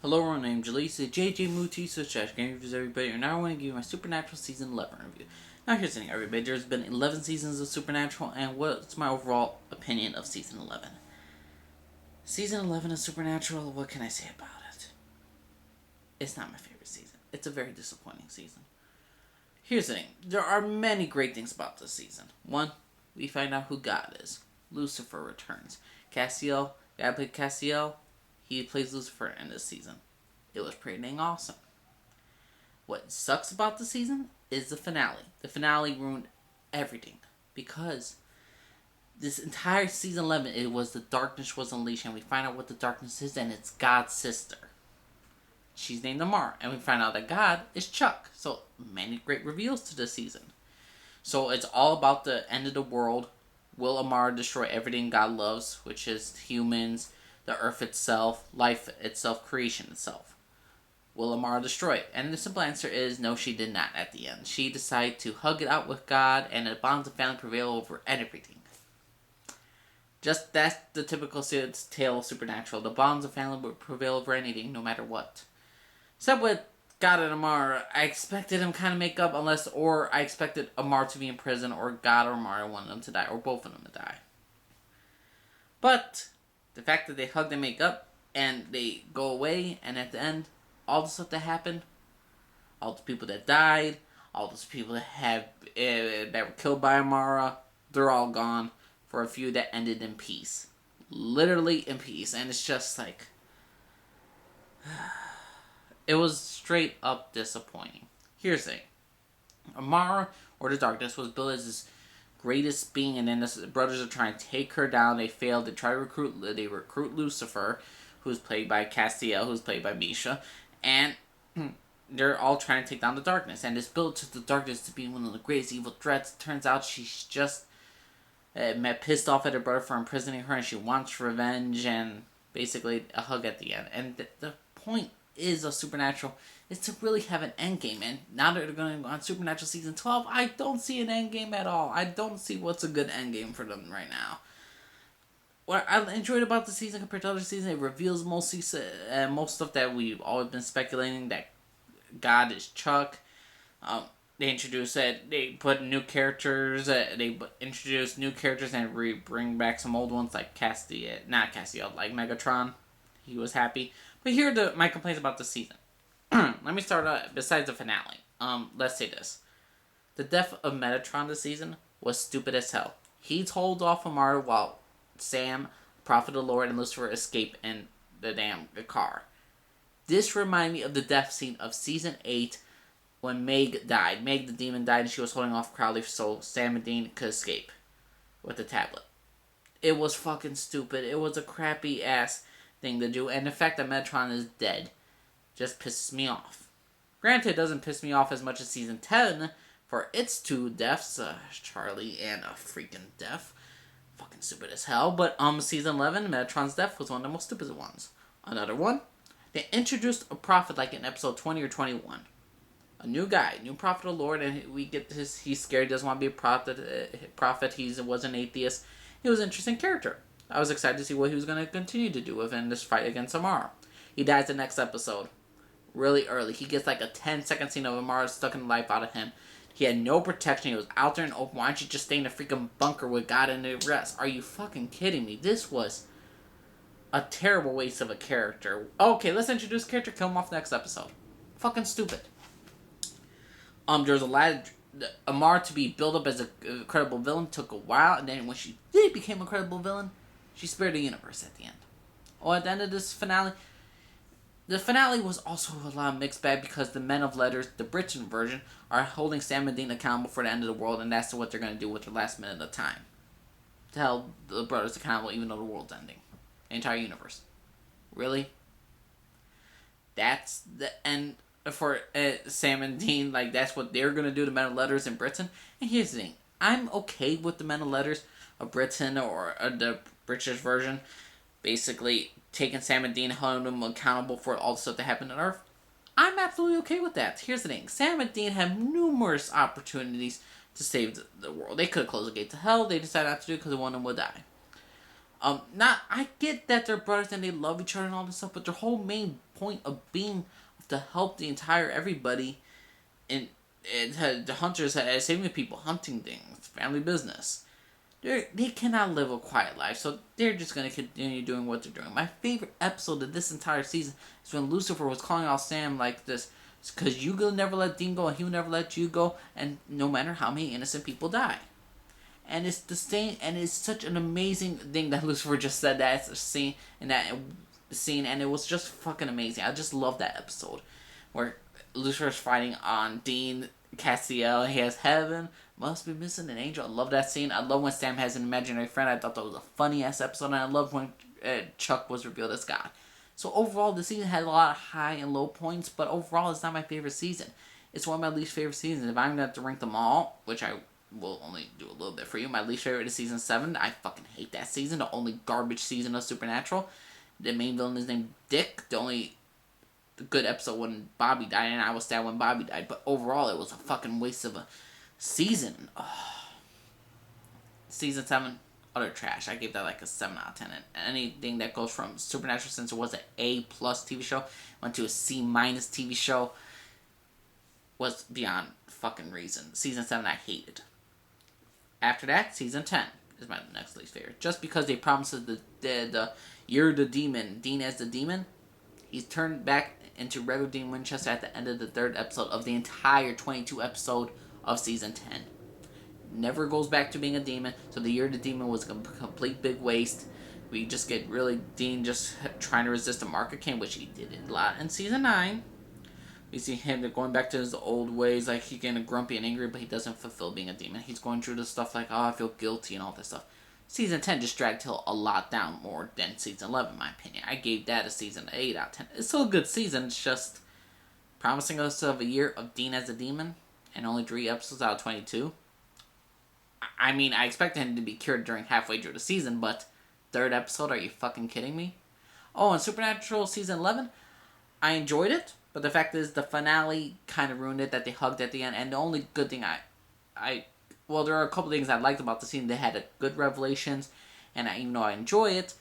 Hello, my name is Jalisa JJ Muti, so Chat Game Reviews, everybody, and now I want to give you my Supernatural Season 11 review. Now, here's the thing, everybody. There's been 11 seasons of Supernatural, and what's my overall opinion of Season 11? Season 11 of Supernatural, what can I say about it? It's not my favorite season. It's a very disappointing season. Here's the thing. There are many great things about this season. One, we find out who God is. Lucifer returns. Castiel, guy played Castiel, he plays Lucifer in this season. It was pretty dang awesome. What sucks about the season is the finale. The finale ruined everything because this entire season 11, it was the darkness was unleashed, and we find out what the darkness is, and it's God's sister. She's named Amara, and we find out that God is Chuck. So many great reveals to this season. So it's all about the end of the world. Will Amara destroy everything God loves, which is humans, the earth itself, life itself, creation itself? Will Amara destroy it? And the simple answer is no, she did not at the end. She decided to hug it out with God, and the bonds of family prevail over everything. Just that's the typical tale of Supernatural. The bonds of family would prevail over anything, no matter what. Except with God and Amara, I expected him kind of make up, or I expected Amara to be in prison, or God or Amara, one of them to die, or both of them to die. But the fact that they hug and make up, and they go away, and at the end, all the stuff that happened, all the people that died, all those people that were killed by Amara, they're all gone. For a few that ended in peace, literally in peace, and it's just like it was straight up disappointing. Here's the thing: Amara, or the Darkness, was billed as this greatest being, and then the brothers are trying to take her down. They failed. They try to recruit Lucifer, who's played by Castiel, who's played by Misha, and they're all trying to take down the Darkness. And it's built to the Darkness to be one of the greatest evil threats. It turns out she's just pissed off at her brother for imprisoning her, and she wants revenge, and basically a hug at the end. And the point is of Supernatural is to really have an end game. And now that they're going on Supernatural Season 12, I don't see an end game at all. I don't see what's a good end game for them right now. What I enjoyed about the season compared to other seasons, it reveals most stuff that we've always been speculating, that God is Chuck. They introduced it. They put new characters. They introduced new characters and bring back some old ones like not Castiel, like Megatron. He was happy. But here are my complaints about the season. Let me start out. Besides the finale, let's say this: the death of Megatron this season was stupid as hell. He told off Amara while Sam, Prophet of the Lord, and Lucifer escape in the damn car. This reminded me of the death scene of season 8. When Meg died. Meg the demon died, and she was holding off Crowley so Sam and Dean could escape with the tablet. It was fucking stupid. It was a crappy ass thing to do, and the fact that Megatron is dead just pisses me off. Granted, it doesn't piss me off as much as season 10 for its two deaths, Charlie and a freaking death. Fucking stupid as hell. But season 11, Megatron's death was one of the most stupid ones. Another one, they introduced a prophet like in episode 20 or 21. A new guy, new prophet of the Lord, and we get this. He's scared, doesn't want to be a prophet. He was an atheist. He was an interesting character. I was excited to see what he was going to continue to do within this fight against Amara. He dies the next episode, really early. He gets like a 10-second scene of Amara sucking the life out of him. He had no protection. He was out there in open. Why don't you just stay in a freaking bunker with God and the rest? Are you fucking kidding me? This was a terrible waste of a character. Okay, let's introduce a character, kill him off next episode. Fucking stupid. There was a lot of Amara to be built up as a credible villain took a while, and then when she did become a credible villain, she spared the universe at the end. Oh, at the end of this finale, the finale was also a lot of mixed bag because the Men of Letters, the Britain version, are holding Sam and Dean accountable for the end of the world, and that's what they're going to do with the last minute of time. To hold the brothers accountable even though the world's ending. The entire universe. Really? That's the end for Sam and Dean. Like, that's what they're going to do to Men of Letters in Britain. And here's the thing. I'm okay with the Men of Letters of Britain or the British version basically taking Sam and Dean, holding them accountable for all the stuff that happened on Earth. I'm absolutely okay with that. Here's the thing. Sam and Dean have numerous opportunities to save the world. They could have closed the gate to hell. They decided not to do it because one of them would die. Not I get that they're brothers and they love each other and all this stuff, but their whole main point of being to help the entire everybody and the hunters saving people, hunting things, family business. They cannot live a quiet life, so they're just gonna continue doing what they're doing. My favorite episode of this entire season is when Lucifer was calling out Sam like this, because you will never let Dean go, and he'll never let you go, and no matter how many innocent people die. And it's the same, and it's such an amazing thing that Lucifer just said that scene in that scene, and it was just fucking amazing. I just love that episode where Lucifer's fighting on Dean Castiel. He has heaven must be missing an angel. I love that scene. I love when Sam has an imaginary friend. I thought that was a funny ass episode, and I love when Chuck was revealed as God. So overall, the season had a lot of high and low points, but overall, it's not my favorite season. It's one of my least favorite seasons. If I'm going to have to rank them all, which I will only do a little bit for you, my least favorite is season 7. I fucking hate that season. The only garbage season of Supernatural. The main villain is named Dick. The only good episode when Bobby died, and I was sad when Bobby died. But overall, it was a fucking waste of a season. Season 7, utter trash. I gave that like a 7 out of 10. And anything that goes from Supernatural, since it was an A+ TV show, went to a C- TV show, was beyond fucking reason. Season 7 I hated. After that, season 10 is my next least favorite. Just because they promised the you're the demon, Dean as the demon, he's turned back into regular Dean Winchester at the end of the 3rd episode of the entire 22 episode of season 10. Never goes back to being a demon, so the year of the demon was a complete big waste. We just get really Dean just trying to resist the mark of Cain, which he did a lot in season 9. We see him going back to his old ways, like he's getting grumpy and angry, but he doesn't fulfill being a demon. He's going through the stuff like, oh, I feel guilty and all this stuff. Season 10 just dragged Hill a lot down more than season 11, in my opinion. I gave that a season 8 out of 10. It's still a good season, it's just promising us of a year of Dean as a demon and only 3 episodes out of 22. I mean, I expected him to be cured during halfway through the season, but 3rd episode, are you fucking kidding me? Oh, and Supernatural season 11, I enjoyed it, but the fact is the finale kind of ruined it, that they hugged at the end, and the only good thing well, there are a couple things I liked about the season. They had good revelations, and even though I enjoy it,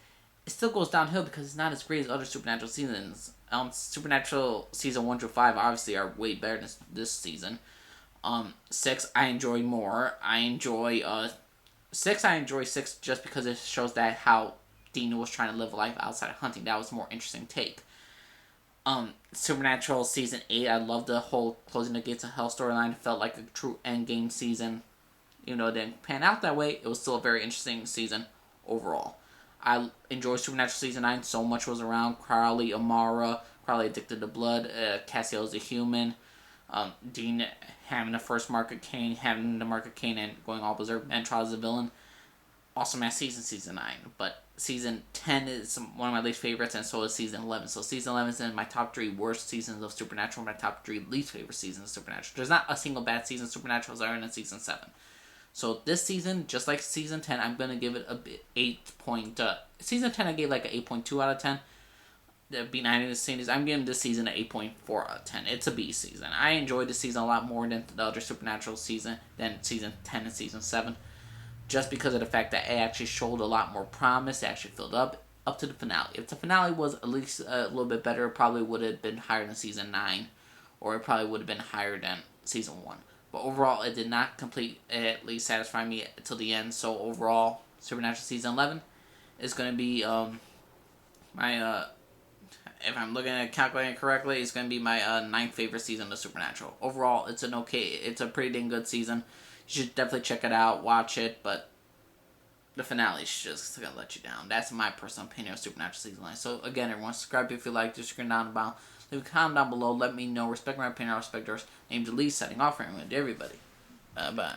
it still goes downhill because it's not as great as other Supernatural seasons. Supernatural season 1 through 5 obviously are way better than this season. 6 I enjoy more. I enjoy 6 just because it shows that how Dean was trying to live a life outside of hunting. That was a more interesting take. Supernatural season 8, I love the whole closing the gates of hell storyline. It felt like a true endgame season. Even though it didn't pan out that way, it was still a very interesting season overall. I enjoyed Supernatural season 9. So much was around. Crowley, Amara, Crowley addicted to blood, Castiel is a human, Dean having the first mark of Cain, having the mark of Cain and going all berserk, and Trials as a villain. Awesome ass season 9. But season 10 is one of my least favorites, and so is season 11. So season 11 is in my top 3 worst seasons of Supernatural, my top 3 least favorite seasons of Supernatural. There's not a single bad season of Supernatural as I in season 7. So this season, just like season 10, I'm going to give it a 8 point... season 10 I gave like an 8.2 out of 10. The B9 in the scene is I'm giving this season an 8.4 out of 10. It's a B season. I enjoyed this season a lot more than the other Supernatural season, than season 10 and season 7. Just because of the fact that it actually showed a lot more promise. It actually filled up to the finale. If the finale was at least a little bit better, it probably would have been higher than season 9. Or it probably would have been higher than season 1. But overall, it did not at least satisfy me till the end. So overall, Supernatural season 11 is going to be my if I'm looking at calculating it correctly, it's going to be my 9th favorite season of Supernatural. Overall, it's a pretty dang good season. You should definitely check it out, watch it, but the finale is just going to let you down. That's my personal opinion of Supernatural season 9. So again, everyone, subscribe if you like, disagree down about. Leave a comment down below, let me know, respect my opinion, I respect yours. Name Delete, signing off, everyone, to everybody. Bye.